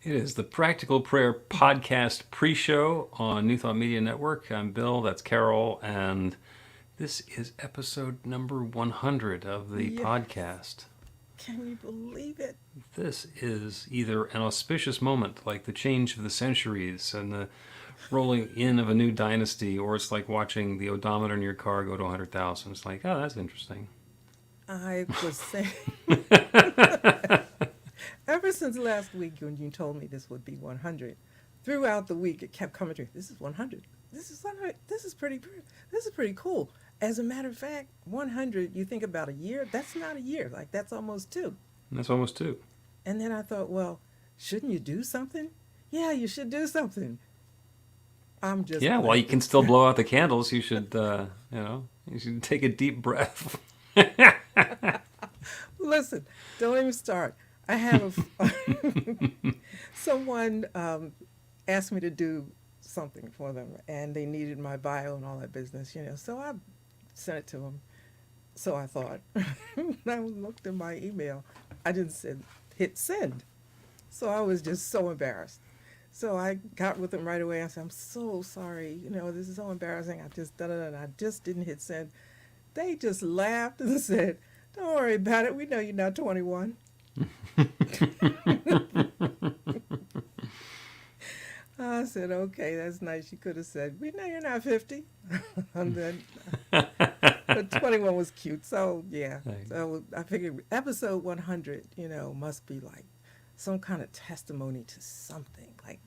It is the Practical Prayer Podcast pre-show on New Thought Media Network. I'm Bill, that's Carol, and this is episode number 100 of the Yes. podcast. Can you believe it? This is either an auspicious moment, like the change of the centuries and the rolling in of a new dynasty, or it's like watching the odometer in your car go to 100,000. It's like, oh, that's interesting. I was saying, ever since last week when you told me this would be 100, throughout the week it kept coming to me, this is 100. This is 100. This is pretty cool. As a matter of fact, 100, you think about a year, that's not a year. Like, that's almost two. And that's almost two. And then I thought, well, shouldn't you do something? Yeah, you should do something. I'm just Yeah, while glad you can still blow out the candles, you should, you should take a deep breath. Listen, don't even start. I have someone asked me to do something for them, and they needed my bio and all that business. So I sent it to them. So I thought, I looked in my email. I didn't hit send. So I was just so embarrassed. So I got with them right away. I said, I'm so sorry. This is so embarrassing. I just and I just didn't hit send. They just laughed and said, don't worry about it. We know you're not 21. I said, okay, that's nice. You could have said, we know you're not 50. And then, but 21 was cute. So, yeah. So I figured episode 100, must be like some kind of testimony to something, like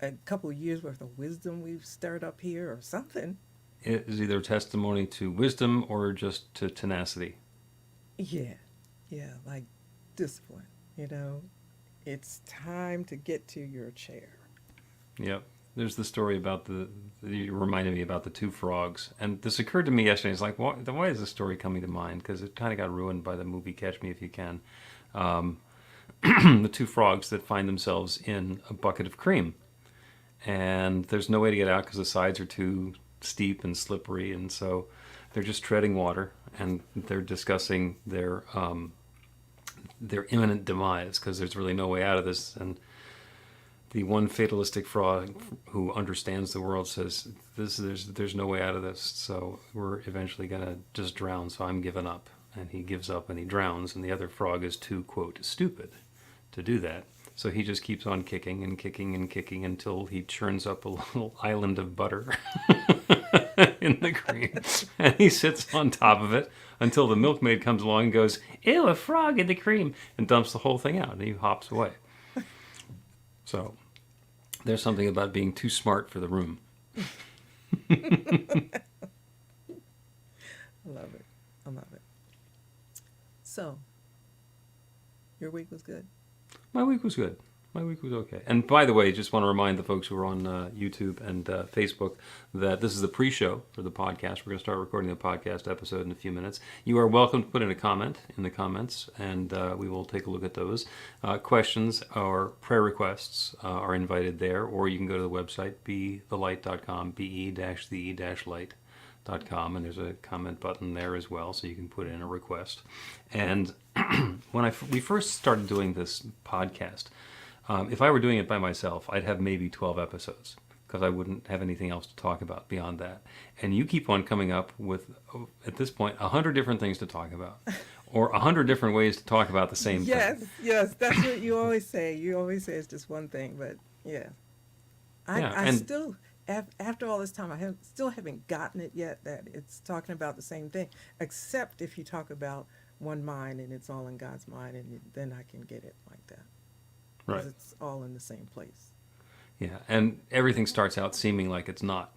a couple of years worth of wisdom we've stirred up here or something. It is either testimony to wisdom or just to tenacity. Yeah. Yeah, like discipline, It's time to get to your chair. Yep. There's the story about you reminded me about the two frogs. And this occurred to me yesterday. It's like, why is this story coming to mind? Because it kind of got ruined by the movie Catch Me If You Can. The two frogs that find themselves in a bucket of cream. And there's no way to get out because the sides are too steep and slippery. And so they're just treading water. And they're discussing their imminent demise because there's really no way out of this. And the one fatalistic frog who understands the world says, there's no way out of this, so we're eventually going to just drown, so I'm giving up. And he gives up and he drowns, and the other frog is too, quote, stupid to do that. So he just keeps on kicking and kicking and kicking until he churns up a little island of butter in the cream. And he sits on top of it until the milkmaid comes along and goes, ew, a frog in the cream, and dumps the whole thing out, and he hops away. So there's something about being too smart for the room. I love it. I love it. So, your week was good? My week was good. My week was okay. And by the way, just want to remind the folks who are on YouTube and Facebook that this is the pre-show for the podcast. We're going to start recording the podcast episode in a few minutes. You are welcome to put in a comment in the comments, and we will take a look at those. Questions or prayer requests are invited there, or you can go to the website, bethelight.com, be-the-light.com, and there's a comment button there as well, so you can put in a request. And when we first started doing this podcast, if I were doing it by myself, I'd have maybe 12 episodes because I wouldn't have anything else to talk about beyond that. And you keep on coming up with, at this point, 100 different things to talk about or 100 different ways to talk about the same thing. Yes, that's what you always say. You always say it's just one thing, but yeah. I still, after all this time, still haven't gotten it yet that it's talking about the same thing, except if you talk about one mind and it's all in God's mind, and then I can get it like that. Right. Because it's all in the same place. Yeah, and everything starts out seeming like it's not.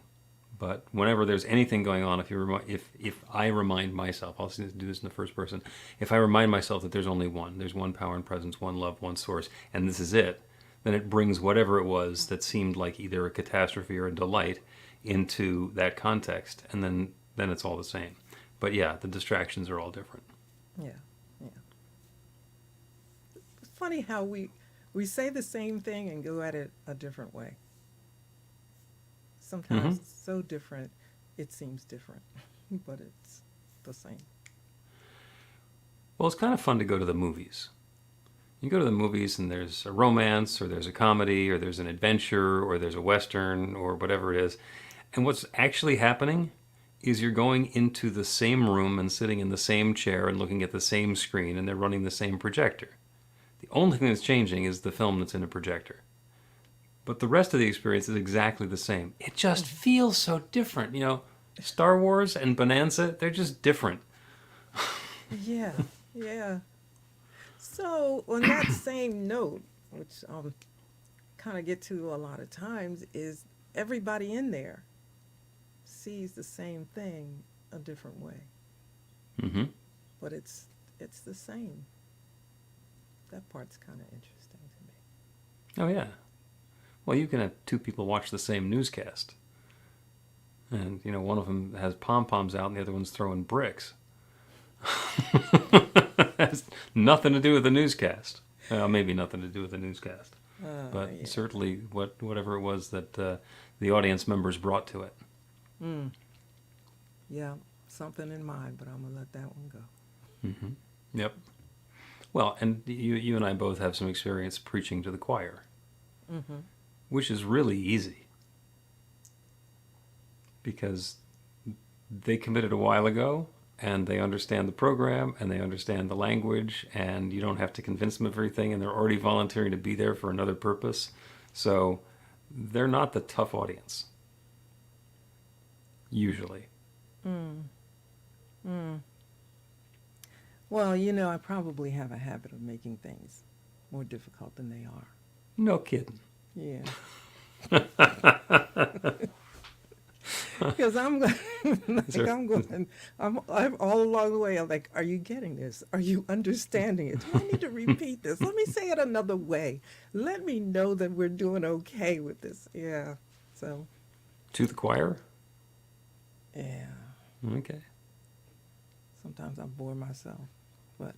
But whenever there's anything going on, if I remind myself, I'll do this in the first person, if I remind myself that there's only one, there's one power and presence, one love, one source, and this is it, then it brings whatever it was that seemed like either a catastrophe or a delight into that context, and then it's all the same. But yeah, the distractions are all different. Yeah. It's funny how we say the same thing and go at it a different way. Sometimes it's so different, it seems different, but it's the same. Well, it's kind of fun to go to the movies. You go to the movies and there's a romance or there's a comedy or there's an adventure or there's a western or whatever it is. And what's actually happening is you're going into the same room and sitting in the same chair and looking at the same screen, and they're running the same projector. The only thing that's changing is the film that's in a projector. But the rest of the experience is exactly the same. It just feels so different. Star Wars and Bonanza, they're just different. Yeah, yeah. So on that same note, which kind of get to a lot of times, is everybody in there sees the same thing a different way. Mm-hmm. But it's the same. That part's kind of interesting to me. Oh, yeah. Well, you can have two people watch the same newscast. And, one of them has pom-poms out and the other one's throwing bricks. Has nothing to do with the newscast. Well, maybe nothing to do with the newscast. But Yeah. certainly whatever it was that the audience members brought to it. Yeah, something in mind, but I'm going to let that one go. Mm-hmm. Yep. Well, and you and I both have some experience preaching to the choir, which is really easy because they committed a while ago and they understand the program and they understand the language, and you don't have to convince them of everything, and they're already volunteering to be there for another purpose. So they're not the tough audience, usually. Well, I probably have a habit of making things more difficult than they are. No kidding. Yeah. Because I'm all along the way. I'm like, are you getting this? Are you understanding it? Do I need to repeat this? Let me say it another way. Let me know that we're doing okay with this. Yeah. So. To the choir? Yeah. Okay. Sometimes I bore myself, but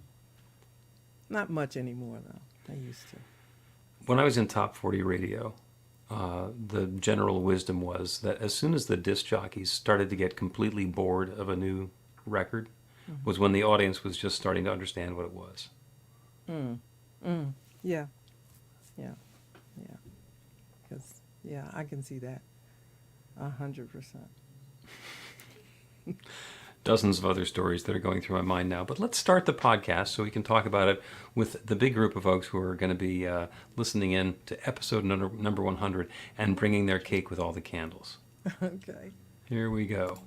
not much anymore though. I used to. When I was in Top 40 radio, the general wisdom was that as soon as the disc jockeys started to get completely bored of a new record, was when the audience was just starting to understand what it was. Yeah. Yeah. Yeah. Because, I can see that 100%. Dozens of other stories that are going through my mind now. But let's start the podcast so we can talk about it with the big group of folks who are going to be listening in to episode number 100 and bringing their cake with all the candles. Okay. Here we go.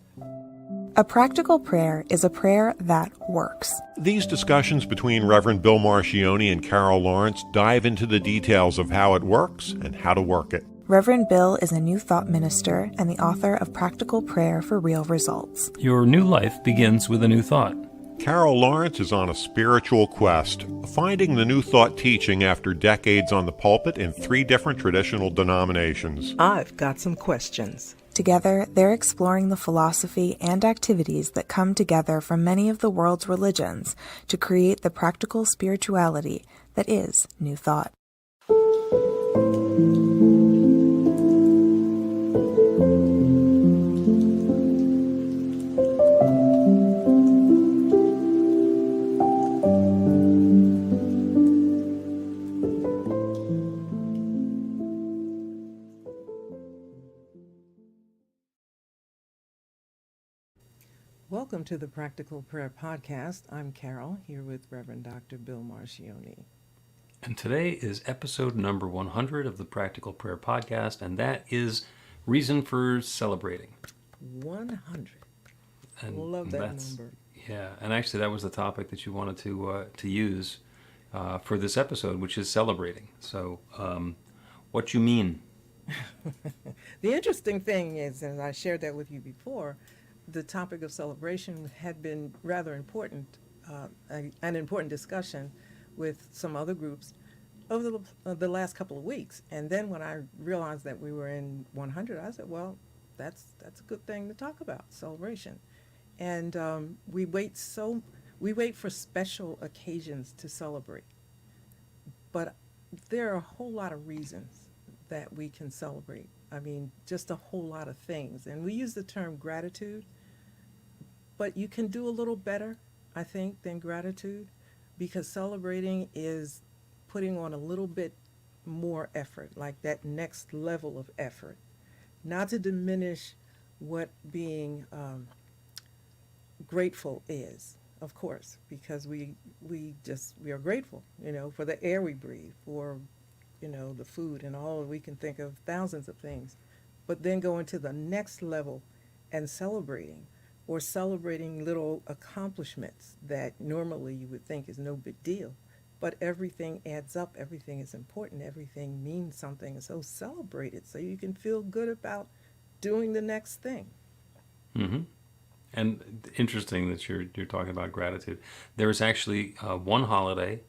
A practical prayer is a prayer that works. These discussions between Reverend Bill Marchiony and Carol Lawrence dive into the details of how it works and how to work it. Reverend Bill is a New Thought minister and the author of Practical Prayer for Real Results. Your new life begins with a new thought. Carol Lawrence is on a spiritual quest, finding the New Thought teaching after decades on the pulpit in 3 different traditional denominations. I've got some questions. Together, they're exploring the philosophy and activities that come together from many of the world's religions to create the practical spirituality that is New Thought. Welcome to the Practical Prayer Podcast. I'm Carol, here with Reverend Dr. Bill Marchiony. And today is episode number 100 of the Practical Prayer Podcast, and that is reason for celebrating. 100. And Love that that's- number. Yeah, and actually that was the topic that you wanted to use for this episode, which is celebrating. So, what you mean? The interesting thing is, and I shared that with you before, the topic of celebration had been rather important, an important discussion with some other groups over the last couple of weeks. And then when I realized that we were in 100, I said, well, that's a good thing to talk about, celebration. And we wait for special occasions to celebrate. But there are a whole lot of reasons that we can celebrate. I mean, just a whole lot of things. And we use the term gratitude, but you can do a little better, I think, than gratitude, because celebrating is putting on a little bit more effort, like that next level of effort. Not to diminish what being grateful is, of course, because we are grateful, for the air we breathe, for the food and all. We can think of thousands of things, but then going to the next level and celebrating little accomplishments that normally you would think is no big deal, but everything adds up, everything is important, everything means something, and so celebrate it so you can feel good about doing the next thing. Mm-hmm. And interesting that you're talking about gratitude. There is actually one holiday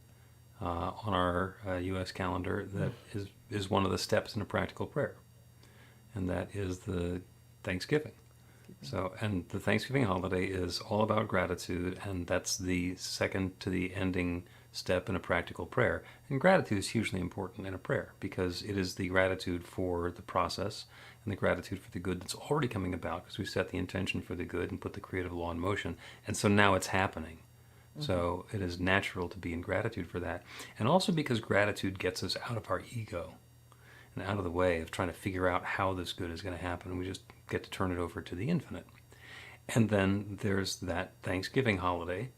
on our U.S. calendar that is one of the steps in a practical prayer, and that is the Thanksgiving. So, and the Thanksgiving holiday is all about gratitude, and that's the second to the ending step in a practical prayer. And gratitude is hugely important in a prayer because it is the gratitude for the process and the gratitude for the good that's already coming about, because we set the intention for the good and put the creative law in motion. And so now it's happening. Mm-hmm. So it is natural to be in gratitude for that. And also because gratitude gets us out of our ego and out of the way of trying to figure out how this good is going to happen. We just get to turn it over to the infinite. And then there's that Thanksgiving holiday,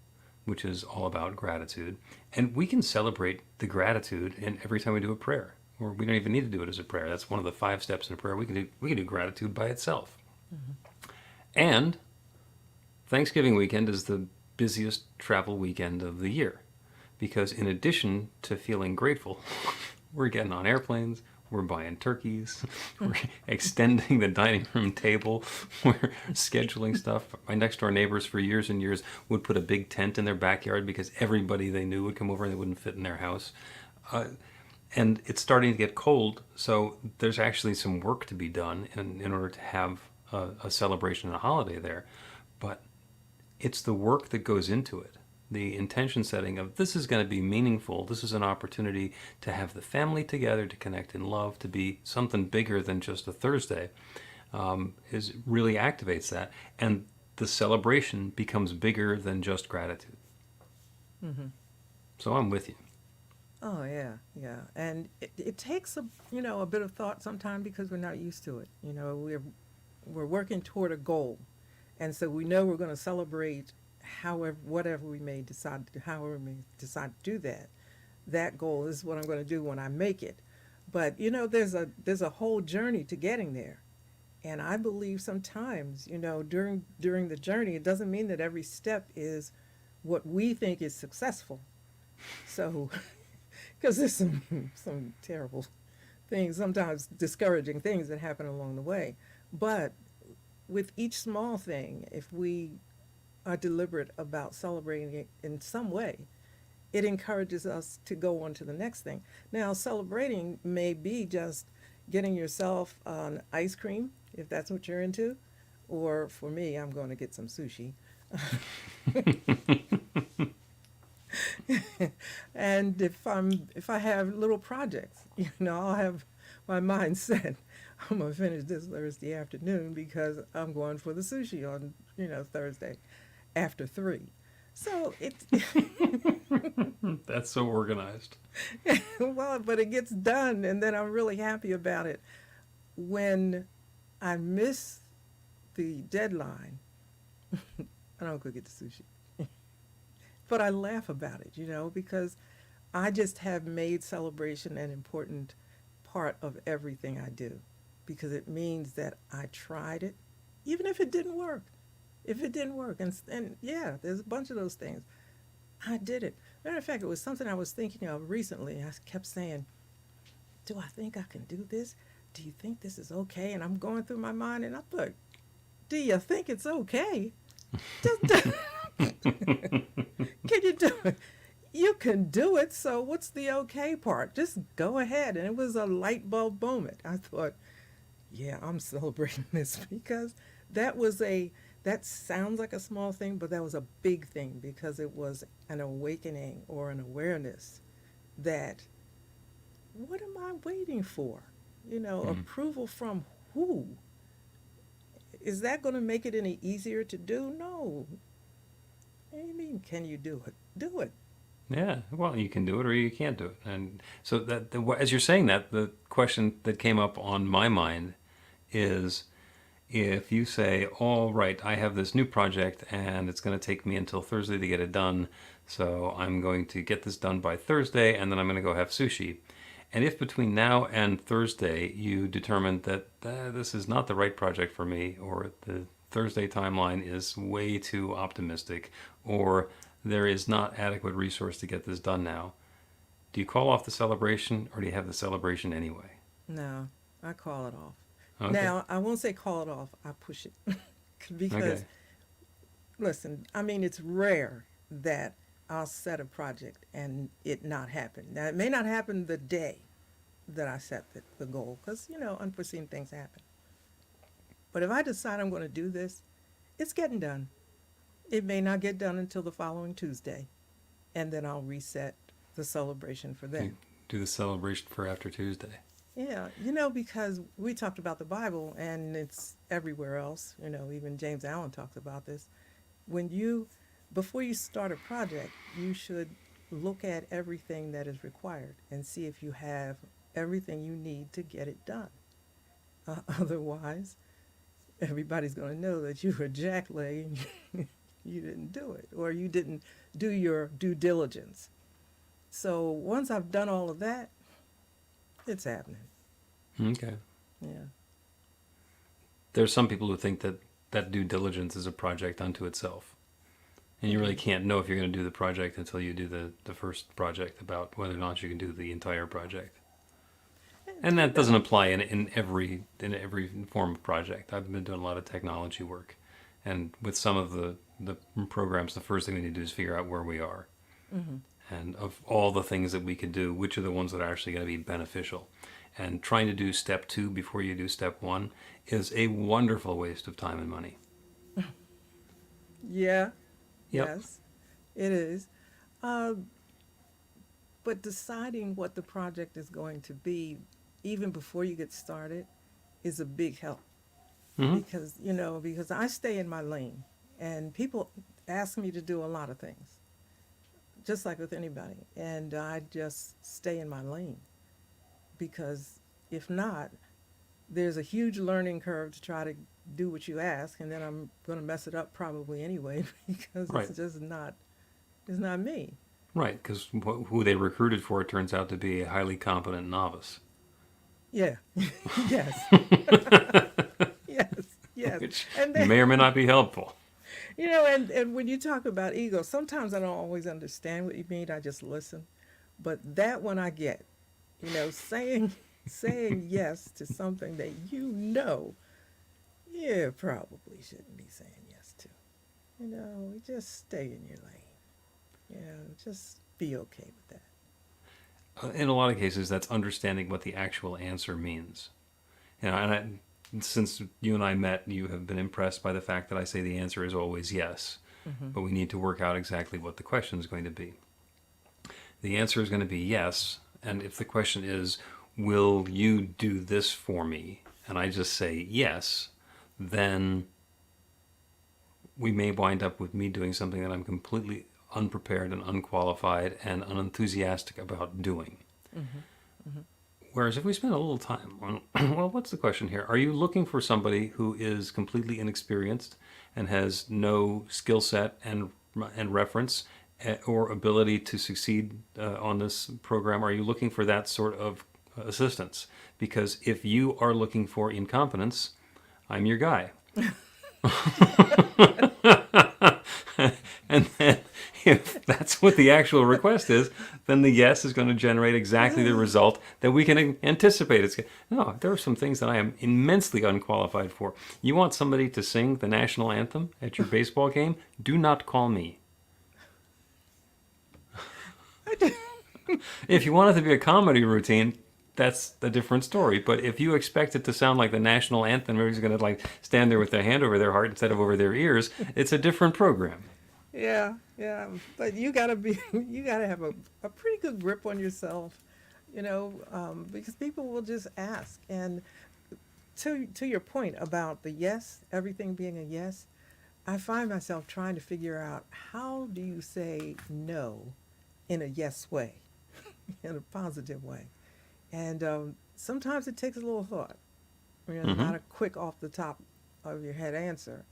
which is all about gratitude. And we can celebrate the gratitude in every time we do a prayer. Or we don't even need to do it as a prayer. That's one of the 5 steps in a prayer. We can do gratitude by itself. Mm-hmm. And Thanksgiving weekend is the busiest travel weekend of the year, because in addition to feeling grateful, we're getting on airplanes, we're buying turkeys, we're extending the dining room table, we're scheduling stuff. My next door neighbors for years and years would put a big tent in their backyard because everybody they knew would come over and they wouldn't fit in their house. And it's starting to get cold, so there's actually some work to be done in order to have a celebration and a holiday there. But it's the work that goes into it. The intention setting of this is going to be meaningful. This is an opportunity to have the family together, to connect in love, to be something bigger than just a Thursday, is really activates that. And the celebration becomes bigger than just gratitude. Mm-hmm. So I'm with you. Oh yeah, and it takes a bit of thought sometimes because we're not used to it. We're working toward a goal, and so we know we're going to celebrate however we may decide to do that. That goal is what I'm going to do when I make it. But there's a whole journey to getting there, and I believe sometimes during the journey, it doesn't mean that every step is what we think is successful. So. Because there's some terrible things, sometimes discouraging things that happen along the way. But with each small thing, if we are deliberate about celebrating it in some way, it encourages us to go on to the next thing. Now, celebrating may be just getting yourself an ice cream, if that's what you're into, or for me, I'm going to get some sushi. And if I have little projects, I'll have my mind set. I'm gonna finish this Thursday afternoon because I'm going for the sushi on Thursday after 3. So it's That's so organized. well, but it gets done, and then I'm really happy about it. When I miss the deadline, I don't go get the sushi. But I laugh about it, because I just have made celebration an important part of everything I do, because it means that I tried it, even if it didn't work. And yeah, there's a bunch of those things. I did it. Matter of fact, it was something I was thinking of recently. I kept saying, do I think I can do this? Do you think this is okay? And I'm going through my mind, and I thought, do you think it's okay? Can you do it? You can do it, so what's the okay part? Just go ahead. And it was a light bulb moment. I thought, yeah, I'm celebrating this, because that sounds like a small thing, but that was a big thing, because it was an awakening or an awareness that, what am I waiting for? Approval from who? Is that going to make it any easier to do? No. What do you mean, can you do it? Do it. Yeah, well, you can do it or you can't do it. And so as you're saying that, the question that came up on my mind is, if you say, all right, I have this new project and it's going to take me until Thursday to get it done, so I'm going to get this done by Thursday and then I'm going to go have sushi. And if between now and Thursday you determine that this is not the right project for me, or the Thursday timeline is way too optimistic, or there is not adequate resource to get this done now, do you call off the celebration or do you have the celebration anyway? No, I call it off. Okay. Now, I won't say call it off, I push it. Because, Okay. listen, I mean, it's rare that I'll set a project and it not happen. Now, it may not happen the day that I set the goal, because, unforeseen things happen. But if I decide I'm going to do this, it's getting done. It may not get done until the following Tuesday, and then I'll reset the celebration for You then. do the celebration for after Tuesday. Yeah, because we talked about the Bible, and it's everywhere else. Even James Allen talks about this. Before you start a project, you should look at everything that is required and see if you have everything you need to get it done. Otherwise, everybody's going to know that you were jackleg and you didn't do it, or you didn't do your due diligence. So once I've done all of that, it's happening. Okay. Yeah. There's some people who think that due diligence is a project unto itself. And you really can't know if you're going to do the project until you do the first project about whether or not you can do the entire project. And that doesn't apply in every form of project. I've been doing a lot of technology work. And with some of the programs, the first thing we need to do is figure out where we are. Mm-hmm. And of all the things that we could do, which are the ones that are actually going to be beneficial. And trying to do step 2 before you do step 1 is a wonderful waste of time and money. Yeah. Yep. Yes, it is. But deciding what the project is going to be, even before you get started, is a big help. Mm-hmm. Because I stay in my lane, and people ask me to do a lot of things, just like with anybody, and I just stay in my lane, because if not, there's a huge learning curve to try to do what you ask, and then I'm going to mess it up probably anyway, because Right. it's just not, it's not me. Right, because who they recruited for turns out to be a highly competent novice. Yeah. Yes. Yes. Yes. Which And then, may or may not be helpful. and when you talk about ego, sometimes I don't always understand what you mean. I just listen. But that one I get. Saying yes to something that you probably shouldn't be saying yes to. Just stay in your lane. Just be okay with that. In a lot of cases, that's understanding what the actual answer means. Since you and I met, you have been impressed by the fact that I say the answer is always yes. Mm-hmm. But we need to work out exactly what the question is going to be. The answer is going to be yes. And if the question is, will you do this for me? And I just say yes, then we may wind up with me doing something that I'm completely unprepared and unqualified and unenthusiastic about doing. Mm-hmm. Mm-hmm. Whereas if we spend a little time on, well, what's the question here? Are you looking for somebody who is completely inexperienced and has no skill set and reference or ability to succeed on this program? Are you looking for that sort of assistance? Because if you are looking for incompetence, I'm your guy. And then if that's what the actual request is, then the yes is going to generate exactly the result that we can anticipate. No, there are some things that I am immensely unqualified for. You want somebody to sing the national anthem at your baseball game? Do not call me. If you want it to be a comedy routine, that's a different story. But if you expect it to sound like the national anthem, everybody's going to stand there with their hand over their heart instead of over their ears, it's a different program. Yeah, but you gotta have a pretty good grip on yourself, because people will just ask. And to your point about the yes, everything being a yes, I find myself trying to figure out, how do you say no in a yes way, in a positive way. And sometimes it takes a little thought. Not a quick off the top of your head answer,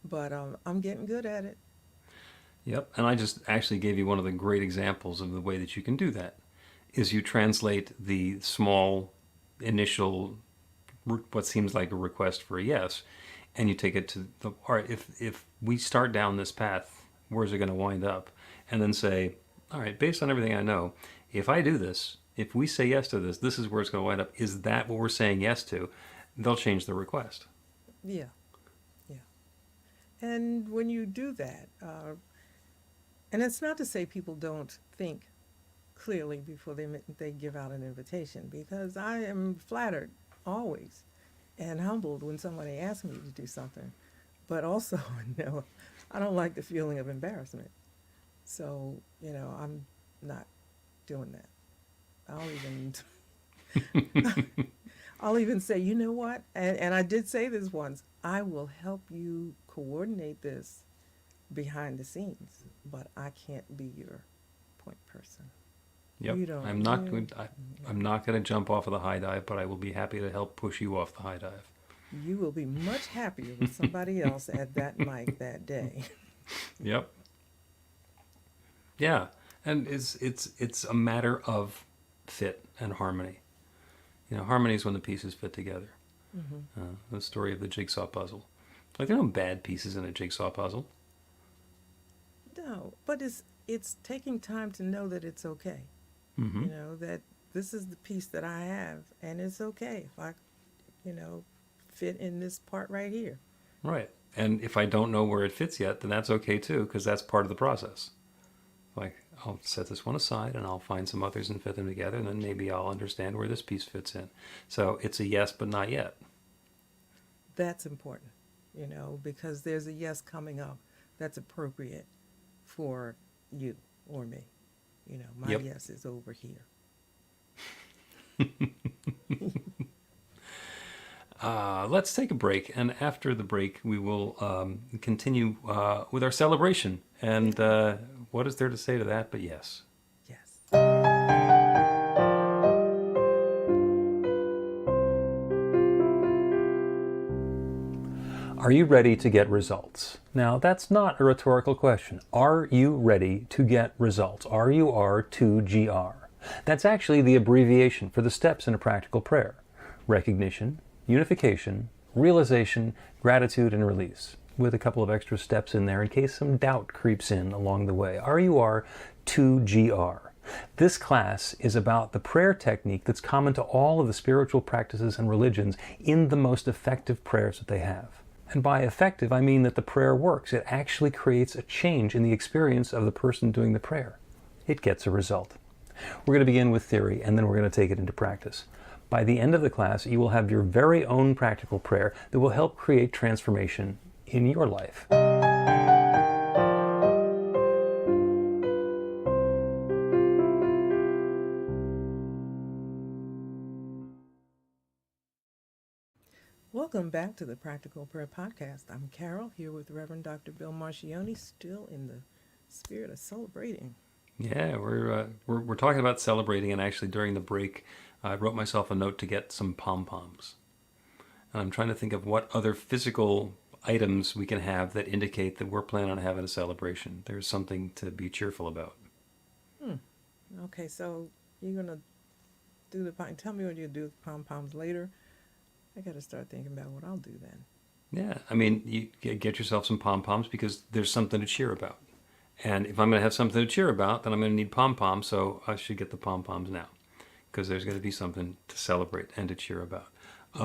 but I'm getting good at it. Yep, and I just actually gave you one of the great examples of the way that you can do that, is you translate the small initial, what seems like a request for a yes, and you take it to the, all right, if we start down this path, where's it going to wind up? And then say, all right, based on everything I know, if I do this, if we say yes to this, this is where it's going to wind up. Is that what we're saying yes to? They'll change the request. Yeah, yeah. And when you do that, and it's not to say people don't think clearly before they give out an invitation, because I am flattered always and humbled when somebody asks me to do something. But also, I don't like the feeling of embarrassment. So, I'm not doing that. I'll even say, you know what? And I did say this once, I will help you coordinate this behind the scenes, but I can't be your point person. Yep. You don't, I'm not going to jump off of the high dive, but I will be happy to help push you off the high dive. You will be much happier with somebody else at that mic that day. Yep. Yeah, and it's a matter of fit and harmony. Harmony is when the pieces fit together. The story of the jigsaw puzzle. Like, there are no bad pieces in a jigsaw puzzle. No, but it's taking time to know that it's okay. That this is the piece that I have, and it's okay if I, fit in this part right here. Right. And if I don't know where it fits yet, then that's okay too, because that's part of the process. Like, I'll set this one aside and I'll find some others and fit them together, and then maybe I'll understand where this piece fits in. So it's a yes, but not yet. That's important, because there's a yes coming up that's appropriate for you or me. My Yep. yes is over here. Let's take a break, and after the break, we will continue with our celebration. And what is there to say to that but yes? Yes. Are you ready to get results? Now, that's not a rhetorical question. Are you ready to get results? RUR2GR. That's actually the abbreviation for the steps in a practical prayer: recognition, unification, realization, gratitude, and release, with a couple of extra steps in there in case some doubt creeps in along the way. RUR2GR. This class is about the prayer technique that's common to all of the spiritual practices and religions in the most effective prayers that they have. And by effective, I mean that the prayer works. It actually creates a change in the experience of the person doing the prayer. It gets a result. We're going to begin with theory, and then we're going to take it into practice. By the end of the class, you will have your very own practical prayer that will help create transformation in your life. Welcome back to the Practical Prayer Podcast. I'm Carol, here with Reverend Dr. Bill Marchiony, still in the spirit of celebrating. Yeah, we're talking about celebrating, and actually during the break, I wrote myself a note to get some pom-poms. And I'm trying to think of what other physical items we can have that indicate that we're planning on having a celebration. There's something to be cheerful about. Okay, so you're going to do the pom. Tell me what you do with the pom-poms later. I got to start thinking about what I'll do then. Yeah, I mean, you get yourself some pom-poms because there's something to cheer about. And if I'm going to have something to cheer about, then I'm going to need pom-poms, so I should get the pom-poms now, because there's going to be something to celebrate and to cheer about.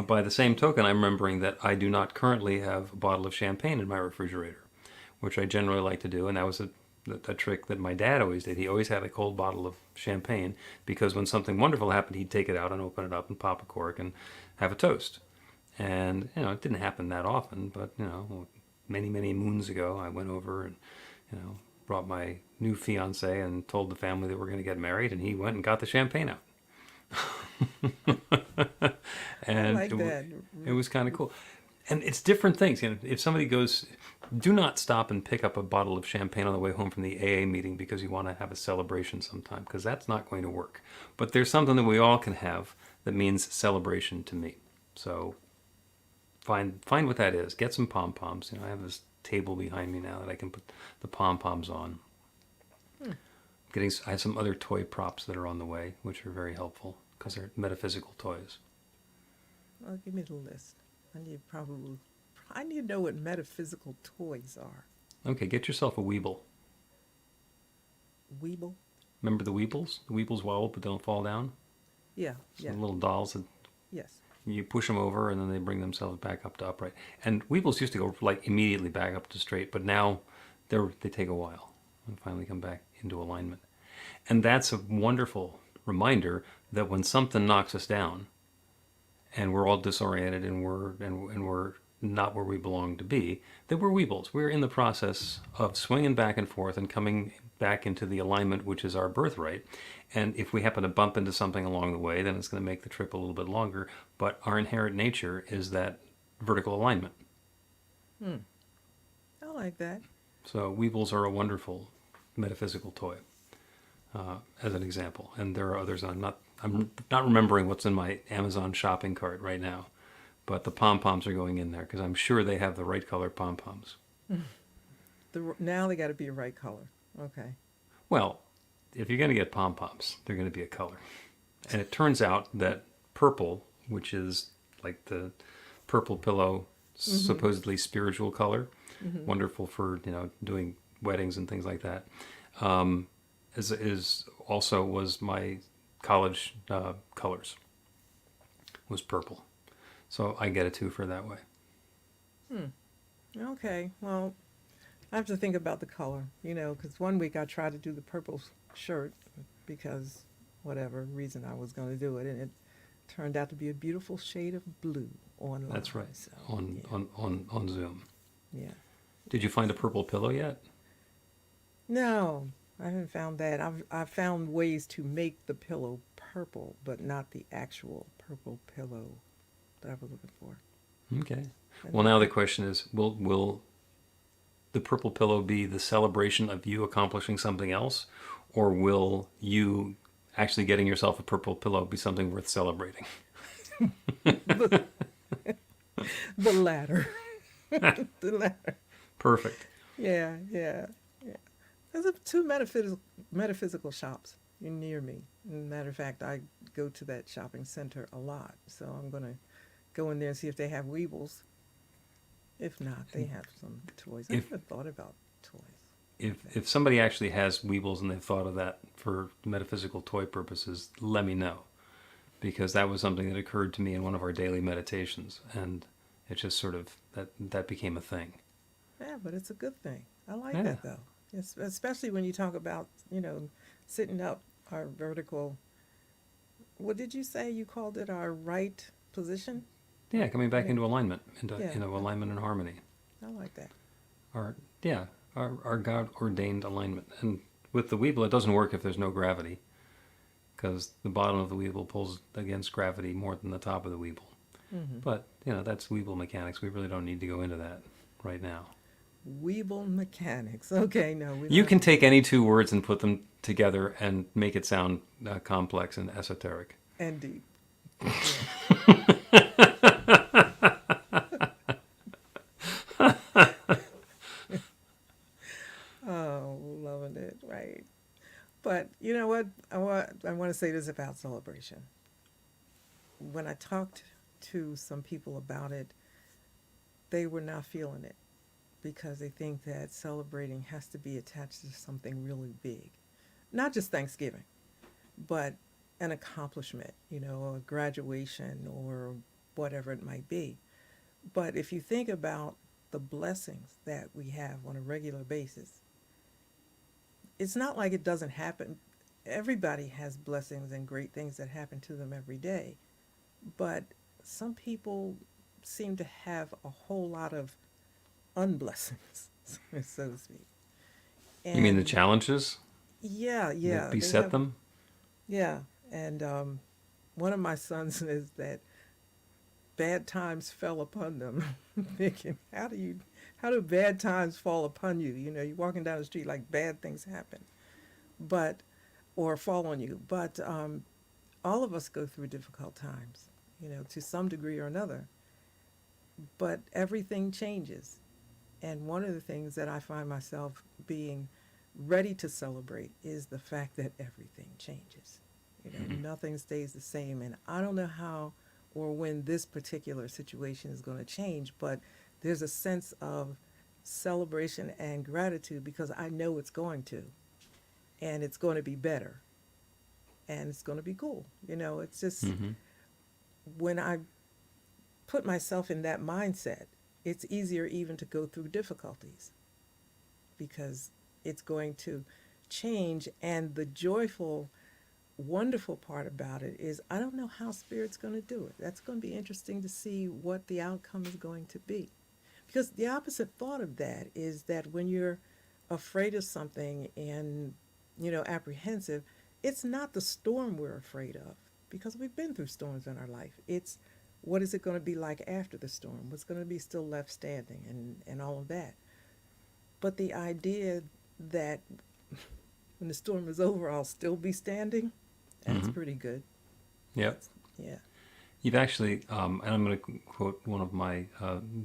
By the same token, I'm remembering that I do not currently have a bottle of champagne in my refrigerator, which I generally like to do, and that was a trick that my dad always did. He always had a cold bottle of champagne, because when something wonderful happened, he'd take it out and open it up and pop a cork and have a toast. And, it didn't happen that often, but, many, many moons ago, I went over and, brought my new fiance and told the family that we're going to get married, and he went and got the champagne out. And I like that. It was kind of cool. And it's different things. If somebody goes, Do not stop and pick up a bottle of champagne on the way home from the AA meeting because you want to have a celebration sometime, because that's not going to work. But there's something that we all can have that means celebration to me. So find what that is. Get some pom-poms. I have this table behind me now that I can put the pom-poms on. I have some other toy props that are on the way, which are very helpful because they're metaphysical toys. Well, give me the list. I need to know what metaphysical toys are. Okay, get yourself a Weeble. Weeble? Remember the Weebles? The Weebles wobble but don't fall down? Yeah, Some little dolls that yes. you push them over and then they bring themselves back up to upright. And Weebles used to go like immediately back up to straight, but now they take a while and finally come back into alignment. And that's a wonderful reminder that when something knocks us down and we're all disoriented and we're not where we belong to be, that we're Weebles. We're in the process of swinging back and forth and coming back into the alignment which is our birthright. And if we happen to bump into something along the way, then it's going to make the trip a little bit longer. But our inherent nature is that vertical alignment. I like that. So Weebles are a wonderful metaphysical toy, as an example. And there are others. I'm not remembering what's in my Amazon shopping cart right now. But the pom-poms are going in there because I'm sure they have the right color pom-poms. Now they got to be a right color. Okay. Well, if you're going to get pom-poms, they're going to be a color. And it turns out that purple, which is like the purple pillow, supposedly spiritual color, wonderful for doing weddings and things like that, is also was my college colors, was purple. So I get a 2 for that way. Okay. Well, I have to think about the color, because one week I tried to do the purple shirt because whatever reason I was going to do it, and it turned out to be a beautiful shade of blue online. That's right. So, On Zoom. yeah. Did you find a purple pillow yet? No, I haven't found that. I've found ways to make the pillow purple, but not the actual purple pillow that I was looking for. Okay. Well, now the question is, will the purple pillow be the celebration of you accomplishing something else, or will you actually getting yourself a purple pillow be something worth celebrating? The latter. The latter. Perfect. Yeah. There's two metaphysical shops near me. As a matter of fact, I go to that shopping center a lot, so I'm going to go in there and see if they have Weebles. If not, they have some toys. I never thought about toys. If somebody actually has Weebles and they've thought of that for metaphysical toy purposes, let me know. Because that was something that occurred to me in one of our daily meditations. And it just sort of, that became a thing. Yeah, but it's a good thing. I like that, though. Especially when you talk about, sitting up our vertical, what did you say you called it, our right position? Yeah, coming back into alignment, into alignment and harmony. I like that. Our God-ordained alignment. And with the Weeble, it doesn't work if there's no gravity, because the bottom of the Weeble pulls against gravity more than the top of the Weeble. But, that's Weeble mechanics. We really don't need to go into that right now. Weeble mechanics. Okay, no. You can take any two words and put them together and make it sound complex and esoteric. And deep. Oh, loving it, right. But you know what? I want to say this about celebration. When I talked to some people about it, they were not feeling it because they think that celebrating has to be attached to something really big. Not just Thanksgiving, but an accomplishment, a graduation or whatever it might be. But if you think about the blessings that we have on a regular basis, it's not like it doesn't happen. Everybody has blessings and great things that happen to them every day. But some people seem to have a whole lot of unblessings, so to speak. And you mean the challenges? Yeah. That beset them? Yeah. And one of my sons says that bad times fell upon them, thinking, how do how do bad times fall upon you? You know, you're walking down the street like bad things happen, but or fall on you. But all of us go through difficult times, you know, to some degree or another. But everything changes. And one of the things that I find myself being ready to celebrate is the fact that everything changes. You know, nothing stays the same. And I don't know how or when this particular situation is going to change, but there's a sense of celebration and gratitude because I know it's going to. And it's going to be better. And it's going to be cool. You know, it's just when I put myself in that mindset, it's easier even to go through difficulties because it's going to change. And the joyful, wonderful part about it is I don't know how Spirit's going to do it. That's going to be interesting to see what the outcome is going to be. Because the opposite thought of that is that when you're afraid of something and, you know, apprehensive, it's not the storm we're afraid of because we've been through storms in our life. It's what is it going to be like after the storm? What's going to be still left standing and all of that. But the idea that when the storm is over, I'll still be standing, that's pretty good. Yep. Yeah. You've actually, and I'm going to quote one of my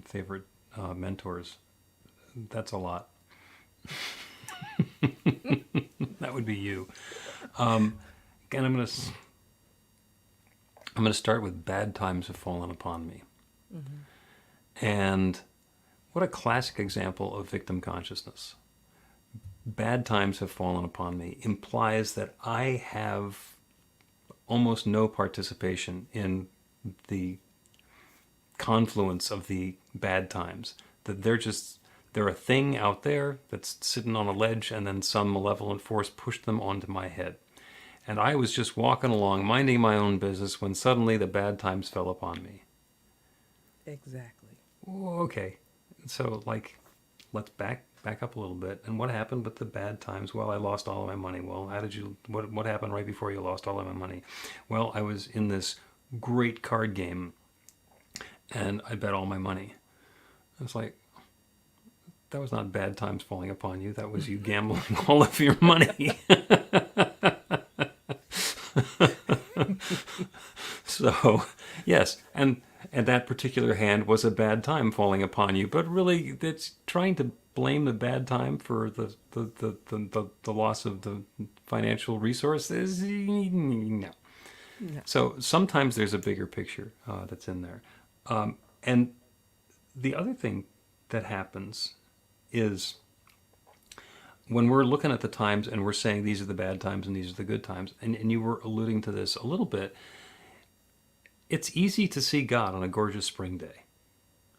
favorite mentors. That's a lot. That would be you. Again, I'm going to start with bad times have fallen upon me. And what a classic example of victim consciousness. Bad times have fallen upon me implies that I have almost no participation in the confluence of the bad times. That they're a thing out there that's sitting on a ledge and then some malevolent force pushed them onto my head. And I was just walking along, minding my own business, when suddenly the bad times fell upon me. Exactly. Okay. So, like, let's back up a little bit. And what happened with the bad times? Well, I lost all of my money. Well, what happened right before you lost all of my money? Well, I was in this great card game, and I bet all my money. I was like, that was not bad times falling upon you. That was you gambling all of your money. So, yes, and that particular hand was a bad time falling upon you. But really, it's trying to blame the bad time for the loss of the financial resources. No. No. So sometimes there's a bigger picture that's in there. And the other thing that happens is when we're looking at the times and we're saying these are the bad times and these are the good times, and you were alluding to this a little bit, it's easy to see God on a gorgeous spring day.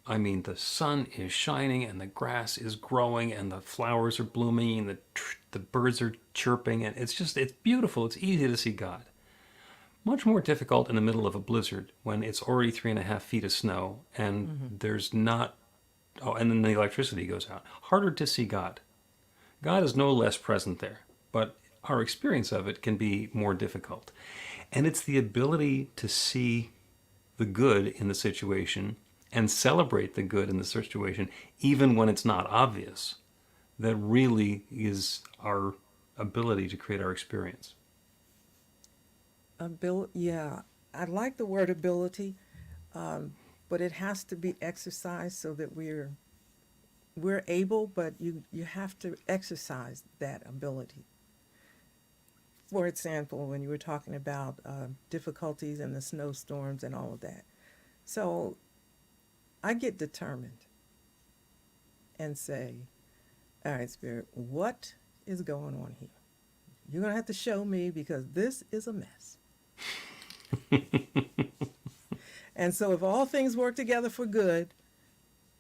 I mean, the sun is shining and the grass is growing and the flowers are blooming and the birds are chirping, and it's beautiful. It's easy to see God. Much more difficult in the middle of a blizzard when it's already 3.5 feet of snow and there's not, and then the electricity goes out. Harder to see God. God is no less present there, but our experience of it can be more difficult. And it's the ability to see the good in the situation and celebrate the good in the situation, even when it's not obvious, that really is our ability to create our experience. Yeah, I like the word ability, but it has to be exercised so that we're able, but you have to exercise that ability. For example, when you were talking about difficulties and the snowstorms and all of that. So I get determined and say, all right, Spirit, what is going on here? You're going to have to show me because this is a mess. And so if all things work together for good,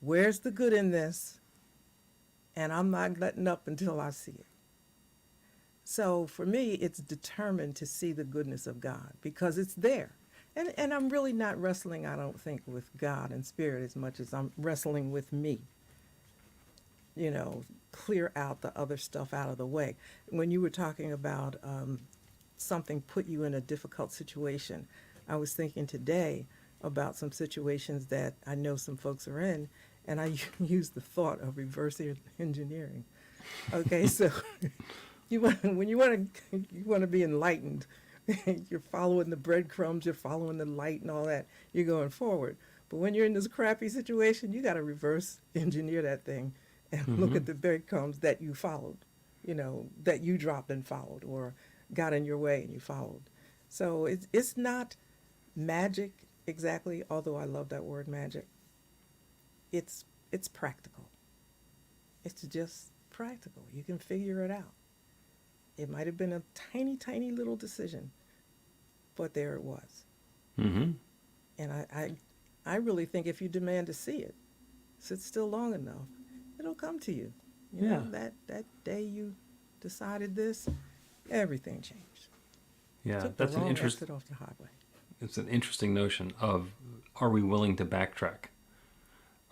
where's the good in this? And I'm not letting up until I see it. So for me, it's determined to see the goodness of God because it's there. And I'm really not wrestling, I don't think, with God and Spirit as much as I'm wrestling with me. You know, clear out the other stuff out of the way. When you were talking about something put you in a difficult situation, I was thinking today about some situations that I know some folks are in, And I use the thought of reverse engineering. Okay, so when you want to be enlightened, you're following the breadcrumbs, you're following the light and all that. You're going forward. But when you're in this crappy situation, you got to reverse engineer that thing and look at the breadcrumbs that you followed, that you dropped and followed, or got in your way and you followed. So it's not magic exactly, although I love that word magic. It's practical. It's just practical. You can figure it out. It might have been a tiny, tiny little decision, but there it was. Mm-hmm. And I really think if you demand to see it, sit still long enough, it'll come to you. You know, that day you decided this, everything changed. Yeah, Took that's the wrong an exit off the highway. It's an interesting notion of, are we willing to backtrack?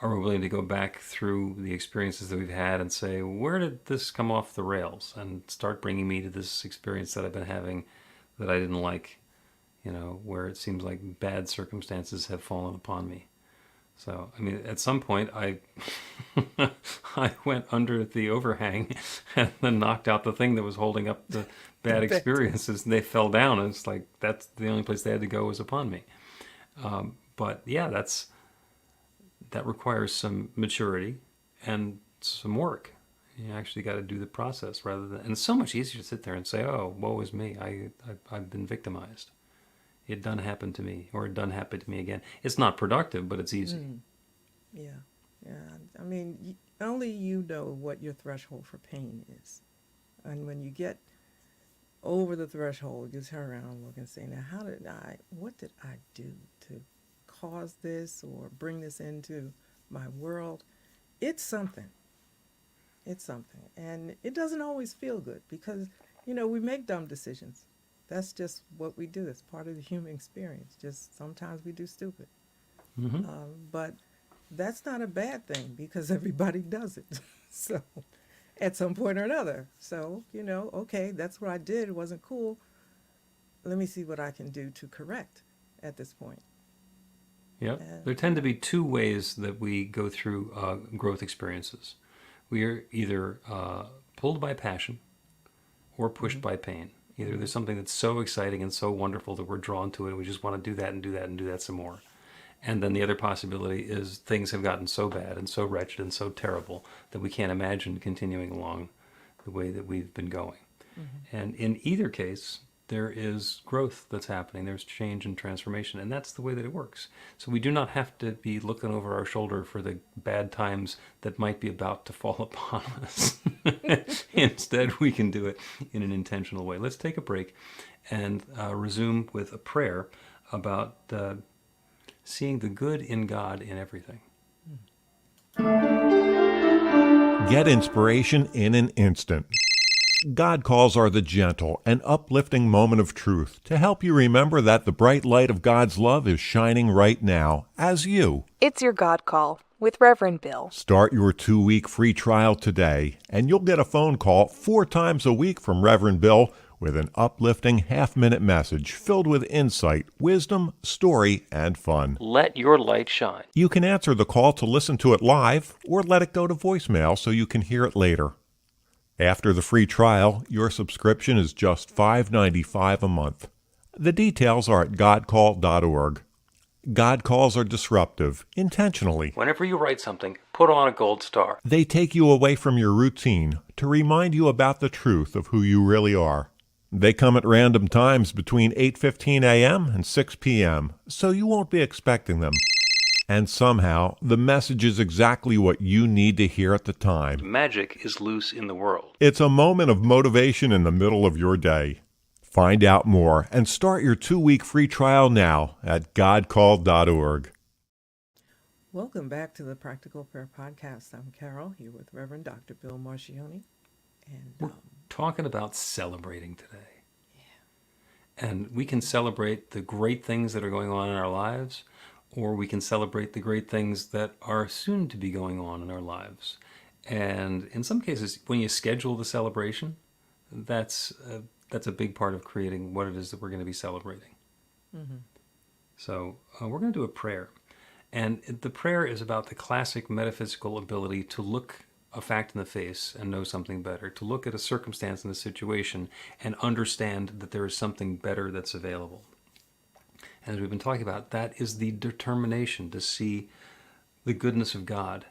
Are we willing to go back through the experiences that we've had and say, where did this come off the rails? And start bringing me to this experience that I've been having that I didn't like, where it seems like bad circumstances have fallen upon me. So, I mean, at some point, I went under the overhang and then knocked out the thing that was holding up the bad experiences, and they fell down, and it's like, that's the only place they had to go was upon me. But yeah, that requires some maturity and some work. You actually got to do the process rather than, and it's so much easier to sit there and say, oh, woe is me, I've been victimized. It done happened to me, or it done happened to me again. It's not productive, but it's easy. Yeah. I mean, only you know what your threshold for pain is. And when you get over the threshold, you turn around and look and say, now, what did I do to cause this or bring this into my world? It's something. It's something. And it doesn't always feel good because, we make dumb decisions. That's just what we do. It's part of the human experience. Just sometimes we do stupid. Mm-hmm. But that's not a bad thing because everybody does it. So at some point or another. So, okay, that's what I did. It wasn't cool. Let me see what I can do to correct at this point. Yep. There tend to be two ways that we go through growth experiences. We are either pulled by passion or pushed by pain. Either there's something that's so exciting and so wonderful that we're drawn to it and we just want to do that and do that and do that some more. And then the other possibility is things have gotten so bad and so wretched and so terrible that we can't imagine continuing along the way that we've been going. Mm-hmm. And in either case, there is growth that's happening. There's change and transformation, and that's the way that it works. So we do not have to be looking over our shoulder for the bad times that might be about to fall upon us. Instead, we can do it in an intentional way. Let's take a break and resume with a prayer about seeing the good in God in everything. Get inspiration in an instant. God calls are the gentle and uplifting moment of truth to help you remember that the bright light of God's love is shining right now as you. It's your God Call with Reverend Bill. Start your 2-week free trial today, and you'll get a phone call 4 times a week from Reverend Bill with an uplifting half-minute message filled with insight, wisdom, story, and fun. Let your light shine. You can answer the call to listen to it live or let it go to voicemail so you can hear it later. After the free trial, your subscription is just $5.95 a month. The details are at godcall.org. God calls are disruptive, intentionally. Whenever you write something, put on a gold star. They take you away from your routine to remind you about the truth of who you really are. They come at random times between 8:15 a.m. and 6 p.m., so you won't be expecting them. And somehow, the message is exactly what you need to hear at the time. Magic is loose in the world. It's a moment of motivation in the middle of your day. Find out more and start your 2-week free trial now at godcall.org. Welcome back to the Practical Prayer Podcast. I'm Carol, here with Reverend Dr. Bill Marchiony. And We're talking about celebrating today. Yeah. And we can celebrate the great things that are going on in our lives, or we can celebrate the great things that are soon to be going on in our lives. And in some cases, when you schedule the celebration, that's a big part of creating what it is that we're going to be celebrating. Mm-hmm. So we're going to do a prayer. And the prayer is about the classic metaphysical ability to look a fact in the face and know something better, to look at a circumstance in a situation and understand that there is something better that's available. And as we've been talking about, that is the determination to see the goodness of God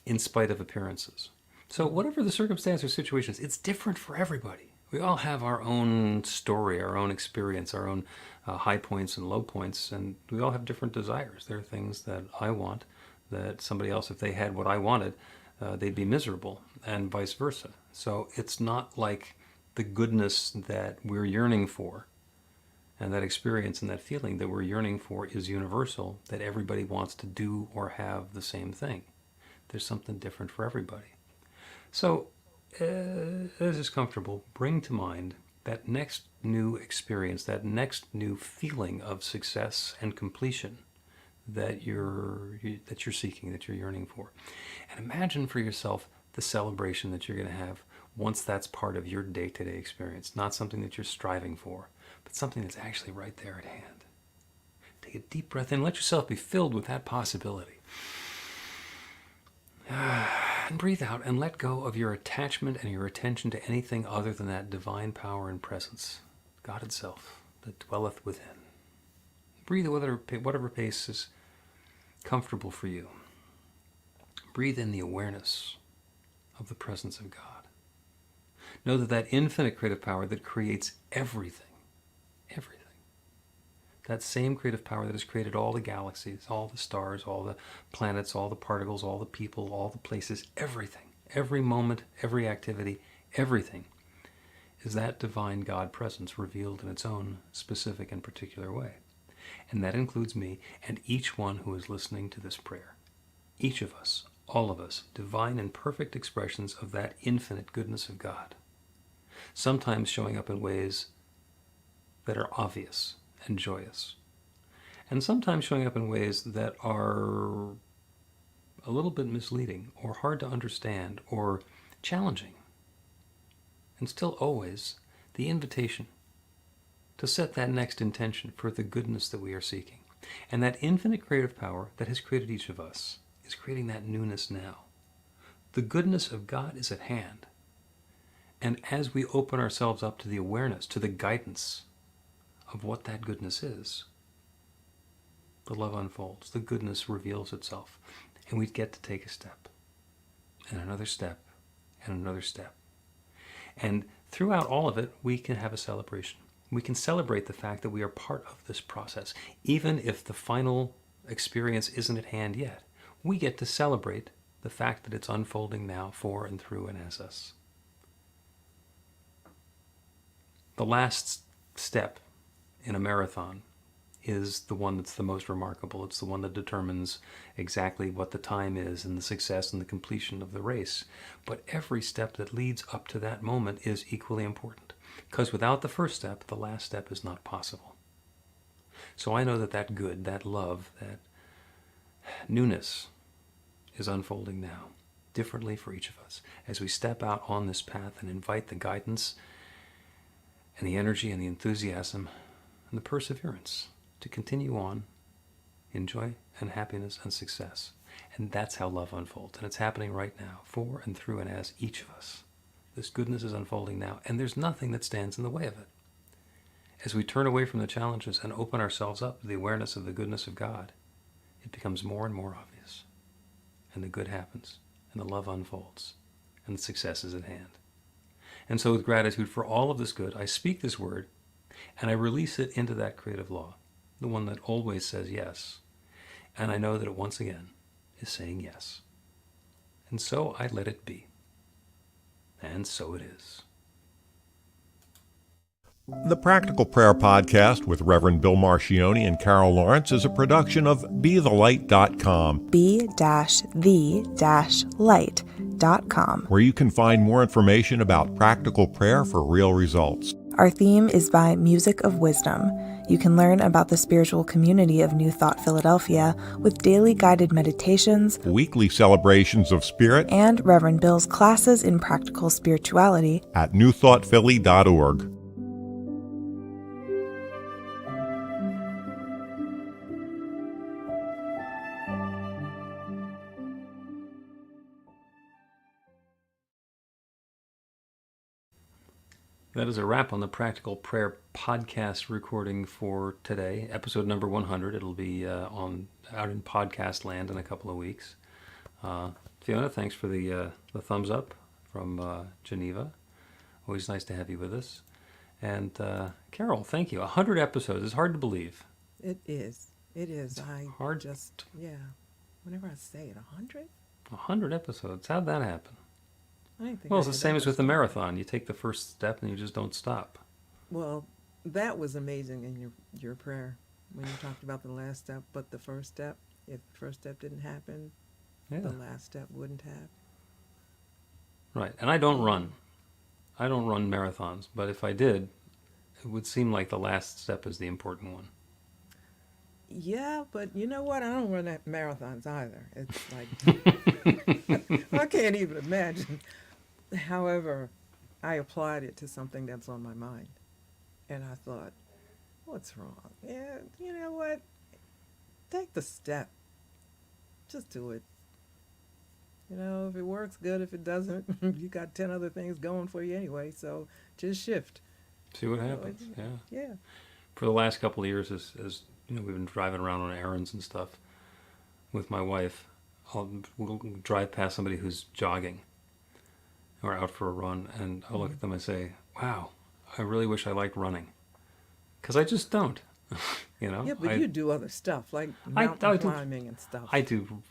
in spite of appearances. So whatever the circumstance or situation is, it's different for everybody. We all have our own story, our own experience, our own high points and low points, and we all have different desires. There are things that I want that somebody else, if they had what I wanted, they'd be miserable, and vice versa. So it's not like the goodness that we're yearning for and that experience and that feeling that we're yearning for is universal, that everybody wants to do or have the same thing. There's something different for everybody. So as is comfortable, bring to mind that next new experience, that next new feeling of success and completion that you're seeking, that you're yearning for. And imagine for yourself the celebration that you're going to have once that's part of your day-to-day experience. Not something that you're striving for, but something that's actually right there at hand. Take a deep breath in. Let yourself be filled with that possibility. And breathe out and let go of your attachment and your attention to anything other than that divine power and presence, God itself, that dwelleth within. Breathe at whatever pace is comfortable for you. Breathe in the awareness of the presence of God. Know that infinite creative power that creates everything, that same creative power that has created all the galaxies, all the stars, all the planets, all the particles, all the people, all the places, everything, every moment, every activity, everything is that divine God presence revealed in its own specific and particular way. And that includes me and each one who is listening to this prayer. Each of us, all of us, divine and perfect expressions of that infinite goodness of God. Sometimes showing up in ways that are obvious and joyous, and sometimes showing up in ways that are a little bit misleading or hard to understand or challenging. And still always the invitation to set that next intention for the goodness that we are seeking. And that infinite creative power that has created each of us is creating that newness now. The goodness of God is at hand. And as we open ourselves up to the awareness, to the guidance of what that goodness is, the love unfolds, the goodness reveals itself, and we get to take a step, and another step, and another step. And throughout all of it, we can have a celebration. We can celebrate the fact that we are part of this process, even if the final experience isn't at hand yet. We get to celebrate the fact that it's unfolding now for and through and as us. The last step in a marathon is the one that's the most remarkable. It's the one that determines exactly what the time is and the success and the completion of the race. But every step that leads up to that moment is equally important, because without the first step, the last step is not possible. So I know that good, that love, that newness is unfolding now, differently for each of us, as we step out on this path and invite the guidance and the energy and the enthusiasm and the perseverance to continue on in joy and happiness and success. And that's how love unfolds. And it's happening right now, for and through and as each of us. This goodness is unfolding now, and there's nothing that stands in the way of it. As we turn away from the challenges and open ourselves up to the awareness of the goodness of God, it becomes more and more obvious. And the good happens, and the love unfolds, and the success is at hand. And so with gratitude for all of this good, I speak this word, and I release it into that creative law, the one that always says yes. And I know that it once again is saying yes. And so I let it be. And so it is. The Practical Prayer Podcast with Reverend Bill Marchiony and Carol Lawrence is a production of BeTheLight.com. be-the-light.com. Where you can find more information about practical prayer for real results. Our theme is by Music of Wisdom. You can learn about the spiritual community of New Thought Philadelphia with daily guided meditations, weekly celebrations of spirit, and Reverend Bill's classes in practical spirituality at newthoughtphilly.org. That is a wrap on the Practical Prayer podcast recording for today, episode number 100. It'll be out in podcast land in a couple of weeks. Fiona, thanks for the thumbs up from Geneva. Always nice to have you with us. And Carol, thank you. 100 episodes. It's hard to believe. It is. It is. Hard. Whenever I say it, 100? 100 episodes. How'd that happen? I didn't think Well, I it's the could same ever as with the stop. marathon. You take the first step and you just don't stop. Well, that was amazing in your prayer when you talked about the last step, but the first step, if the first step didn't happen, Yeah. the last step wouldn't have. Right. And I don't run. I don't run marathons, but if I did, it would seem like the last step is the important one. Yeah, but you know what? I don't run marathons either. It's like, I can't even imagine. However, I applied it to something that's on my mind. And I thought, what's wrong? Yeah, you know what? Take the step. Just do it. You know, if it works, good. If it doesn't, you got 10 other things going for you anyway. So just shift. See what happens. Yeah. Yeah. For the last couple of years, as you know, we've been driving around on errands and stuff with my wife. We'll drive past somebody who's jogging or out for a run, and I'll look at them and say, "Wow, I really wish I liked running," because I just don't. You know. Yeah, but you do other stuff like I mountain do- climbing and stuff. I do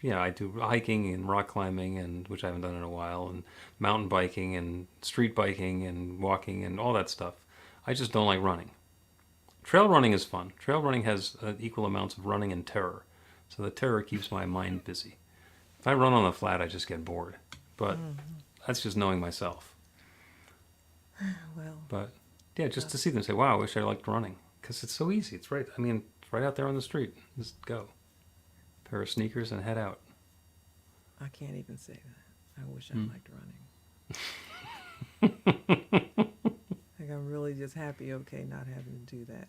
hiking and rock climbing, and which I haven't done in a while, and mountain biking and street biking and walking and all that stuff. I just don't like running. Trail running is fun. Trail running has equal amounts of running and terror, so the terror keeps my mind busy. If I run on the flat, I just get bored. But that's just knowing myself. Well, But yeah, just to see them say, "Wow, I wish I liked running," because it's so easy. It's right. I mean, it's right out there on the street. Just go. Pair of sneakers and head out. I can't even say that. I wish I liked running. Like I'm really just happy, okay, not having to do that.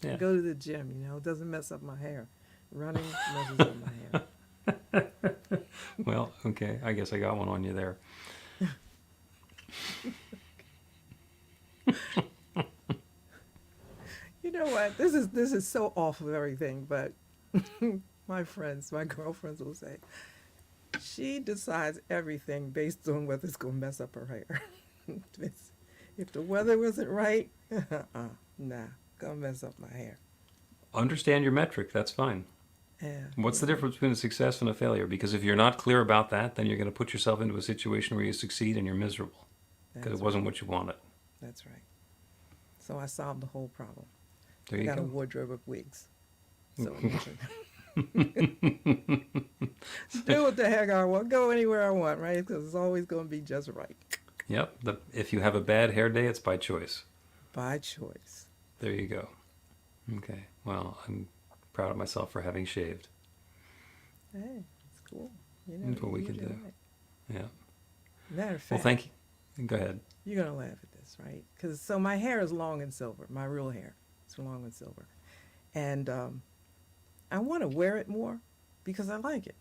Yeah. Go to the gym, you know, it doesn't mess up my hair. Running messes up my hair. Well, okay. I guess I got one on you there. You know what? This is so off of everything, but my girlfriends will say, she decides everything based on whether it's going to mess up her hair. If the weather wasn't right, nah, gonna mess up my hair. Understand your metric. That's fine. Yeah. What's the difference between a success and a failure? Because if you're not clear about that, then you're going to put yourself into a situation where you succeed and you're miserable because That's it wasn't what you wanted. That's right. So I solved the whole problem. There I you got a go. wardrobe of wigs. So do what the heck I want. Go anywhere I want, right? Because it's always going to be just right. Yep. If you have a bad hair day, it's by choice. By choice. There you go. Okay. Well, I'm proud of myself for having shaved. Hey, it's cool. You know, That's what we you can did do. right. Yeah. Matter of fact, Well, thank you. Go ahead. you're going to laugh at this, right? Because so my hair is long and silver. My real hair is long and silver. And I want to wear it more because I like it.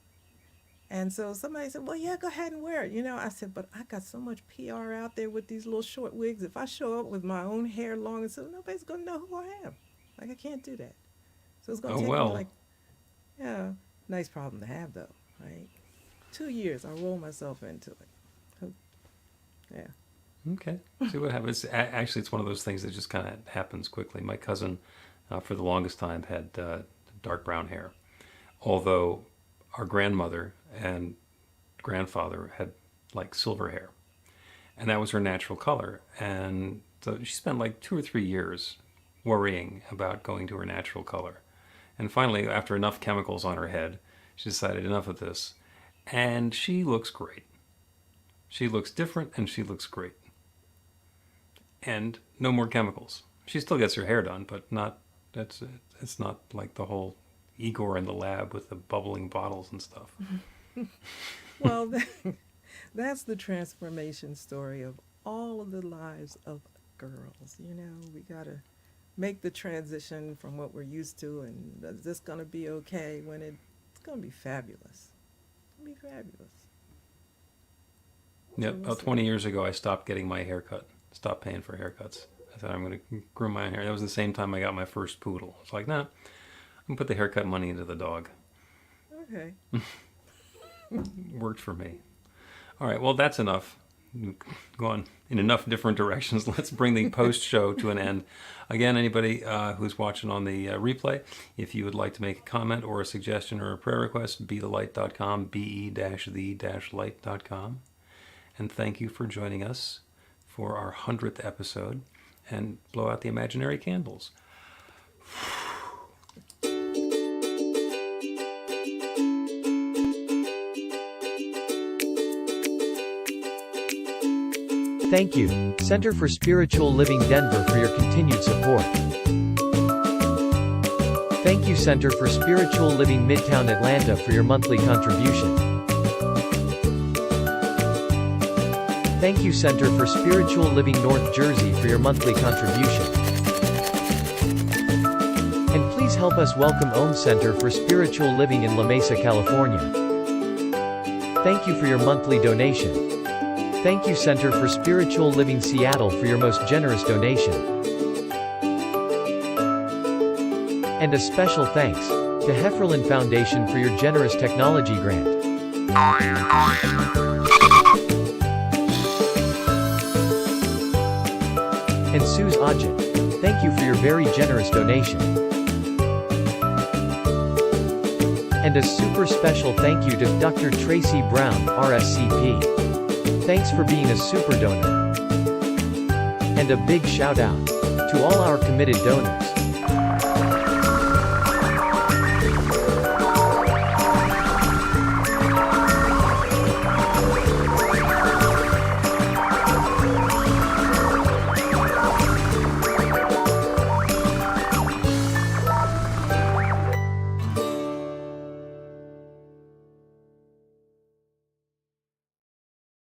And so somebody said, well, yeah, go ahead and wear it. You know, I said, but I got so much PR out there with these little short wigs. If I show up with my own hair long and silver, nobody's going to know who I am. Like, I can't do that. So it's going to take me like, yeah, nice problem to have though, right? 2 years, I'll roll myself into it. Yeah. Okay. See what happens. Actually, it's one of those things that just kind of happens quickly. My cousin, for the longest time, had dark brown hair, although our grandmother and grandfather had like silver hair, and that was her natural color. And so she spent like 2 or 3 years worrying about going to her natural color. And finally, after enough chemicals on her head, she decided enough of this. And she looks great. She looks different and she looks great. And no more chemicals. She still gets her hair done, but it's not like the whole Igor in the lab with the bubbling bottles and stuff. Well, that's the transformation story of all of the lives of girls. You know, we got to make the transition from what we're used to, and is this going to be okay when it's going to be fabulous. It's going to be fabulous. Yep, about 20 years ago, I stopped getting my hair cut. stop paying for haircuts. I thought I'm going to groom my own hair. That was the same time I got my first poodle. It's like, nah, I'm going to put the haircut money into the dog. Okay. Worked for me. All right, well, that's enough. Gone in enough different directions. Let's bring the post show to an end. Again, anybody who's watching on the replay, if you would like to make a comment or a suggestion or a prayer request, BeTheLight.com, be-the-light.com. And thank you for joining us for our 100th episode, and blow out the imaginary candles. Thank you, Center for Spiritual Living Denver, for your continued support. Thank you, Center for Spiritual Living Midtown Atlanta, for your monthly contribution. Thank you, Center for Spiritual Living North Jersey, for your monthly contribution. And please help us welcome Om Center for Spiritual Living in La Mesa, California. Thank you for your monthly donation. Thank you, Center for Spiritual Living Seattle, for your most generous donation. And a special thanks to Hefferlin Foundation for your generous technology grant. And Suze Ajit, thank you for your very generous donation. And a super special thank you to Dr. Tracy Brown, RSCP. Thanks for being a super donor. And a big shout out to all our committed donors.